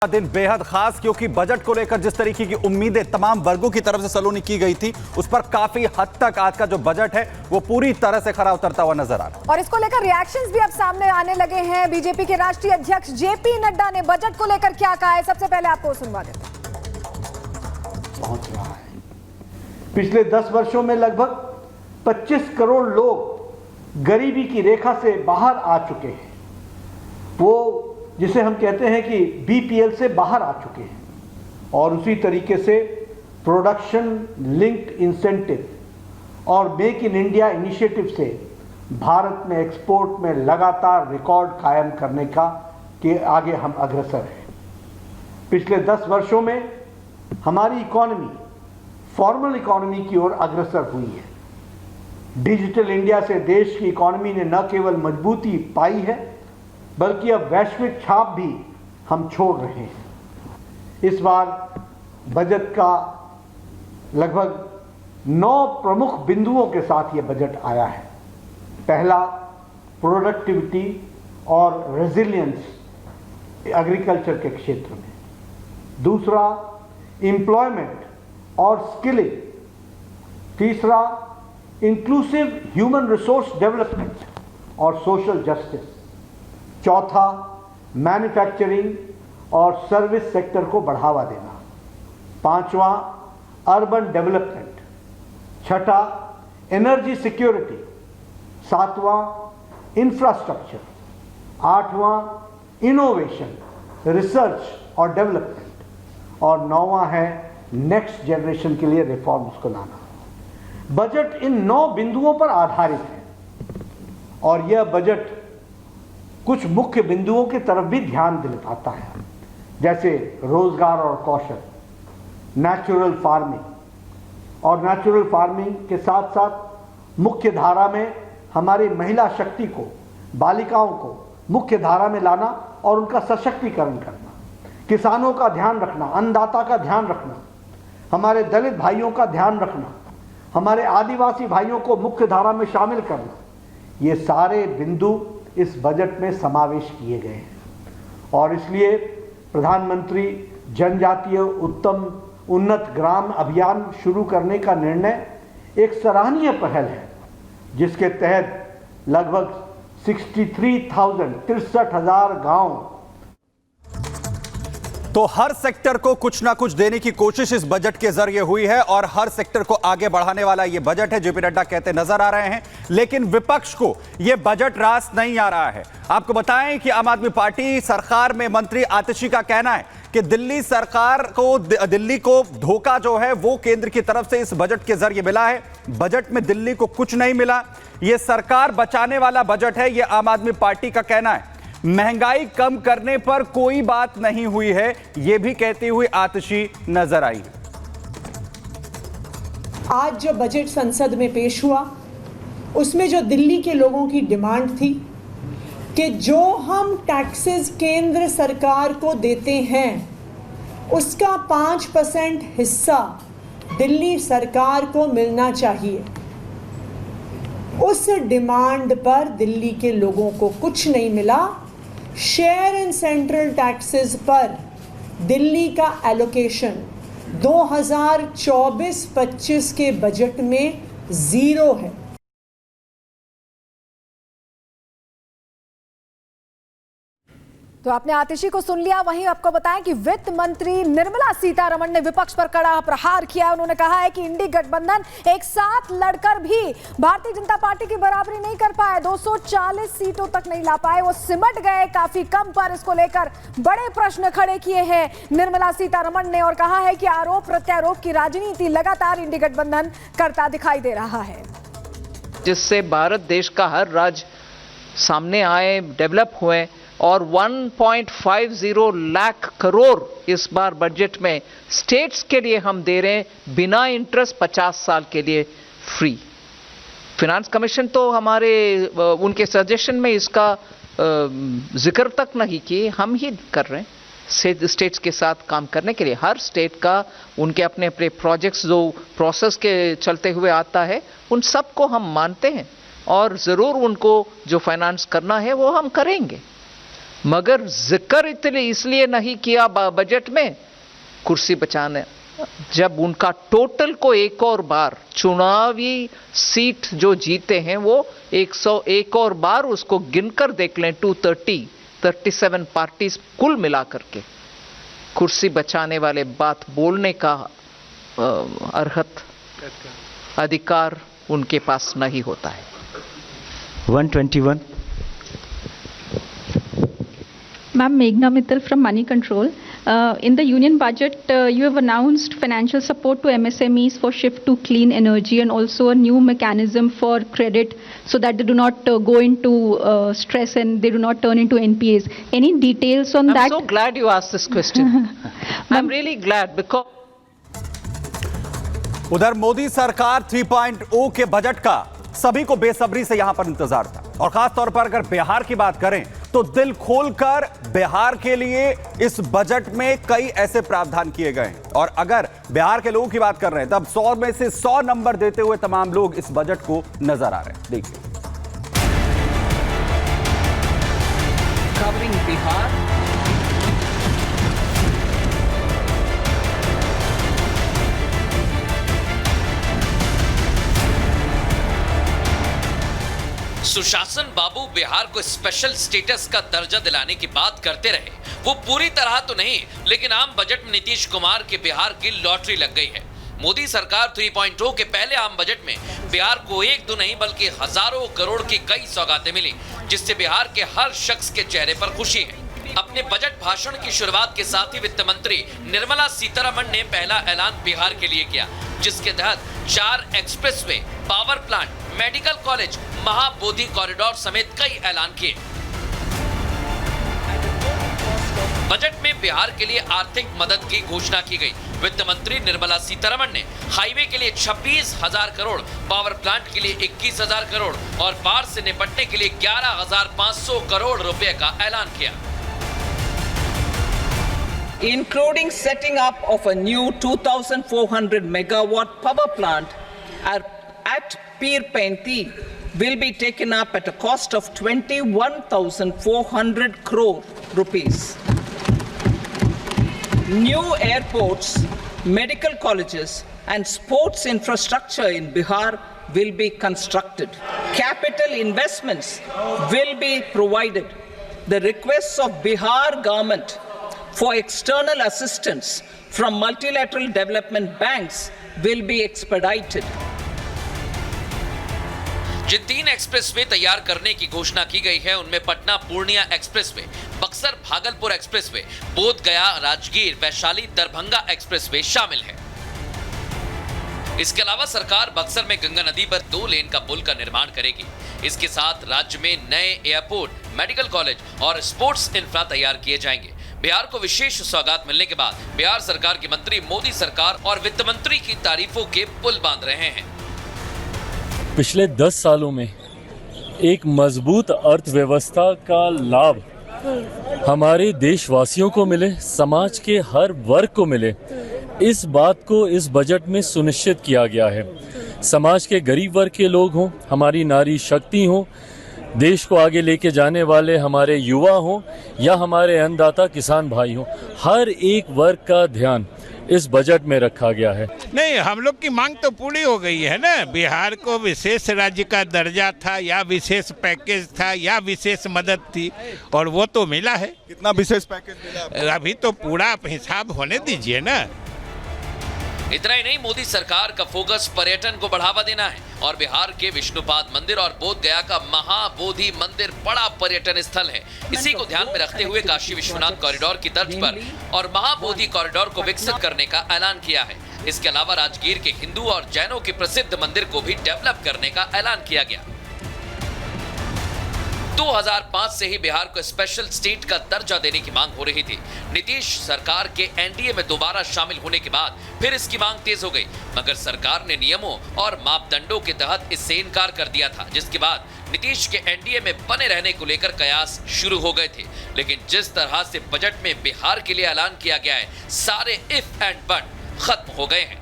दिन बेहद खास क्योंकि बजट को लेकर जिस तरीके की उम्मीदें तमाम वर्गों की तरफ से सलोनी की गई थी उस पर काफी हद तक आज का जो बजट है वो पूरी तरह से खरा उतरता हुआ नजर आ रहा है। और इसको लेकर रिएक्शंस भी अब सामने आने लगे हैं। बीजेपी के राष्ट्रीय अध्यक्ष जेपी नड्डा ने बजट को लेकर क्या कहा है, सबसे पहले आपको सुनवा देते हैं। पहुंच रहा है। पिछले 10 वर्षों में लगभग 25 करोड़ लोग गरीबी की रेखा से बाहर आ चुके हैं। वो जिसे हम कहते हैं कि बीपीएल से बाहर आ चुके हैं और उसी तरीके से प्रोडक्शन लिंक्ड इंसेंटिव और मेक इन इंडिया इनिशिएटिव से भारत में एक्सपोर्ट में लगातार रिकॉर्ड कायम करने का के आगे हम अग्रसर हैं। पिछले 10 वर्षों में हमारी इकोनॉमी फॉर्मल इकोनॉमी की ओर अग्रसर हुई है। डिजिटल इंडिया से देश की इकोनॉमी ने न केवल मजबूती पाई है बल्कि अब वैश्विक छाप भी हम छोड़ रहे हैं। इस बार बजट का लगभग 9 प्रमुख बिंदुओं के साथ ये बजट आया है। पहला, प्रोडक्टिविटी और रेजिलियंस एग्रीकल्चर के क्षेत्र में। दूसरा, एम्प्लॉयमेंट और स्किलिंग। तीसरा, इंक्लूसिव ह्यूमन रिसोर्स डेवलपमेंट और सोशल जस्टिस। चौथा, मैन्युफैक्चरिंग और सर्विस सेक्टर को बढ़ावा देना। पांचवा, अर्बन डेवलपमेंट। छठा, एनर्जी सिक्योरिटी। सातवां, इंफ्रास्ट्रक्चर। आठवां, इनोवेशन, रिसर्च और डेवलपमेंट। और नौवां है नेक्स्ट जनरेशन के लिए रिफॉर्म्स को लाना। बजट इन 9 बिंदुओं पर आधारित है और यह बजट कुछ मुख्य बिंदुओं की तरफ भी ध्यान दिलाता है, जैसे रोजगार और कौशल, नेचुरल फार्मिंग और नेचुरल फार्मिंग के साथ साथ मुख्य धारा में हमारी महिला शक्ति को, बालिकाओं को मुख्य धारा में लाना और उनका सशक्तिकरण करना, किसानों का ध्यान रखना, अन्नदाता का ध्यान रखना, हमारे दलित भाइयों का ध्यान रखना, हमारे आदिवासी भाइयों को मुख्य धारा में शामिल करना। ये सारे बिंदु इस बजट में समावेश किए गए हैं और इसलिए प्रधानमंत्री जनजातीय उत्तम उन्नत ग्राम अभियान शुरू करने का निर्णय एक सराहनीय पहल है, जिसके तहत लगभग 63,000 गांव। तो हर सेक्टर को कुछ ना कुछ देने की कोशिश इस बजट के जरिए हुई है और हर सेक्टर को आगे बढ़ाने वाला यह बजट है, जेपी नड्डा कहते नजर आ रहे हैं। लेकिन विपक्ष को यह बजट रास नहीं आ रहा है। आपको बताएं कि आम आदमी पार्टी सरकार में मंत्री आतिशी का कहना है कि दिल्ली सरकार को, दिल्ली को धोखा जो है वो केंद्र की तरफ से इस बजट के जरिए मिला है। बजट में दिल्ली को कुछ नहीं मिला। यह सरकार बचाने वाला बजट है, यह आम आदमी पार्टी का कहना है। महंगाई कम करने पर कोई बात नहीं हुई है, यह भी कहती हुई आतिशी नजर आई। आज जो बजट संसद में पेश हुआ उसमें जो दिल्ली के लोगों की डिमांड थी कि जो हम टैक्सेस केंद्र सरकार को देते हैं उसका 5% हिस्सा दिल्ली सरकार को मिलना चाहिए, उस डिमांड पर दिल्ली के लोगों को कुछ नहीं मिला। शेयर इन सेंट्रल टैक्सेस पर दिल्ली का एलोकेशन 2024-25 के बजट में 0 है। तो आपने आतिशी को सुन लिया। वहीं आपको बताएं कि वित्त मंत्री निर्मला सीतारमण ने विपक्ष पर कड़ा प्रहार किया। उन्होंने कहा है कि इंडी गठबंधन एक साथ लड़कर भी भारतीय जनता पार्टी की बराबरी नहीं कर पाए, 240 सीटों तक नहीं ला पाए, वो सिमट गए काफी कम पर। इसको लेकर बड़े प्रश्न खड़े किए हैं निर्मला सीतारमण ने और कहा है कि आरोप प्रत्यारोप की राजनीति लगातार इंडी गठबंधन करता दिखाई दे रहा है, जिससे भारत देश का हर राज्य सामने आए, डेवलप हुए और 1.50 लाख करोड़ इस बार बजट में स्टेट्स के लिए हम दे रहे हैं बिना इंटरेस्ट 50 साल के लिए फ्री। फिनांस कमीशन तो हमारे उनके सजेशन में इसका जिक्र तक नहीं किए, हम ही कर रहे हैं स्टेट्स के साथ काम करने के लिए। हर स्टेट का उनके अपने अपने प्रोजेक्ट्स जो प्रोसेस के चलते हुए आता है उन सबको हम मानते हैं और ज़रूर उनको जो फाइनेंस करना है वो हम करेंगे। मगर जिक्र इसलिए नहीं किया बजट में कुर्सी बचाने। जब उनका टोटल को एक और बार चुनावी सीट जो जीते हैं वो 101 और बार उसको गिनकर देख लें, 237 पार्टीज कुल मिलाकर के कुर्सी बचाने वाले बात बोलने का अर्हत अधिकार उनके पास नहीं होता है। 121 Ma'am, Meghna Mittal from Money Control. In the union budget, you have announced financial support to MSMEs for shift to clean energy and also a new mechanism for credit so that they do not go into stress and they do not turn into NPAs. Any details on that? I'm so glad you asked this question. I'm really glad because उधर मोदी सरकार 3.0 के budget का सभी को बेसब्री से यहां पर इंतजार था और खास तौर पर अगर बिहार की बात करें तो दिल खोलकर बिहार के लिए इस बजट में कई ऐसे प्रावधान किए गए हैं और अगर बिहार के लोगों की बात कर रहे हैं तब 100 में से 100 नंबर देते हुए तमाम लोग इस बजट को नजर आ रहे हैं। देखिए covering Bihar, सुशासन बाबू बिहार को स्पेशल स्टेटस का दर्जा दिलाने की बात करते रहे। वो पूरी तरह तो नहीं, लेकिन आम बजट में नीतीश कुमार के बिहार की लॉटरी लग गई है। मोदी सरकार 3.0 के पहले आम बजट में बिहार को एक दो नहीं बल्कि हजारों करोड़ की कई सौगातें मिली, जिससे बिहार के हर शख्स के चेहरे पर खुशी है। अपने बजट भाषण की शुरुआत के साथ ही वित्त मंत्री निर्मला सीतारमण ने पहला ऐलान बिहार के लिए किया, जिसके तहत 4 expressway, power plant, medical college, Mahabodhi corridor समेत कई ऐलान किए। बजट में बिहार के लिए आर्थिक मदद की घोषणा की गई। वित्त मंत्री निर्मला सीतारमण ने हाईवे के लिए 26,000 करोड़, पावर प्लांट के लिए 21,000 करोड़ और बाढ़ से निपटने के लिए 11,500 करोड़ रुपए का ऐलान किया। Including setting up of a new 2,400 megawatt power plant at Pirpenti will be taken up at a cost of 21,400 crore rupees. New airports, medical colleges and sports infrastructure in Bihar will be constructed. Capital investments will be provided. The requests of Bihar government for external assistance from multilateral development banks will be expedited. जिन 3 expressway तैयार करने की घोषणा की गई है उनमें Patna Purnia expressway, Buxar Bhagalpur expressway, Bodh Gaya Rajgir Vaishali Darbhanga expressway शामिल है। इसके अलावा सरकार बक्सर में गंगा नदी पर 2 लेन का पुल का निर्माण करेगी। इसके साथ राज्य में नए एयरपोर्ट, मेडिकल कॉलेज और स्पोर्ट्स इंफ्रा तैयार किए जाएंगे। बिहार को विशेष सौगात मिलने के बाद बिहार सरकार के मंत्री मोदी सरकार और वित्त मंत्री की तारीफों के पुल बांध रहे हैं। पिछले 10 सालों में एक मजबूत अर्थव्यवस्था का लाभ हमारे देशवासियों को मिले, समाज के हर वर्ग को मिले, इस बात को इस बजट में सुनिश्चित किया गया है। समाज के गरीब वर्ग के लोग हों, हमारी नारी शक्ति हो, देश को आगे लेके जाने वाले हमारे युवा हों या हमारे अन्नदाता किसान भाई हों, हर एक वर्ग का ध्यान इस बजट में रखा गया है। नहीं, हम लोग की मांग तो पूरी हो गई है ना। बिहार को विशेष राज्य का दर्जा था या विशेष पैकेज था या विशेष मदद थी और वो तो मिला है। कितना विशेष पैकेज मिला? अभी तो पूरा हिसाब होने दीजिए ना। इतना ही नहीं, मोदी सरकार का फोकस पर्यटन को बढ़ावा देना है और बिहार के विष्णुपाद मंदिर और बोध गया का महाबोधि मंदिर बड़ा पर्यटन स्थल है। इसी को ध्यान में रखते हुए काशी विश्वनाथ कॉरिडोर की तर्ज पर और महाबोधि कॉरिडोर को विकसित करने का ऐलान किया है। इसके अलावा राजगीर के हिंदू और जैनों के प्रसिद्ध मंदिर को भी डेवलप करने का ऐलान किया गया। 2005 से ही बिहार को स्पेशल स्टेट का दर्जा देने की मांग हो रही थी। नीतीश सरकार के एनडीए में दोबारा शामिल होने के बाद फिर इसकी मांग तेज हो गई, मगर सरकार ने नियमों और मापदंडों के तहत इससे इनकार कर दिया था, जिसके बाद नीतीश के एनडीए में बने रहने को लेकर कयास शुरू हो गए थे। लेकिन जिस तरह से बजट में बिहार के लिए ऐलान किया गया है, सारे इफ एंड बट खत्म हो गए हैं।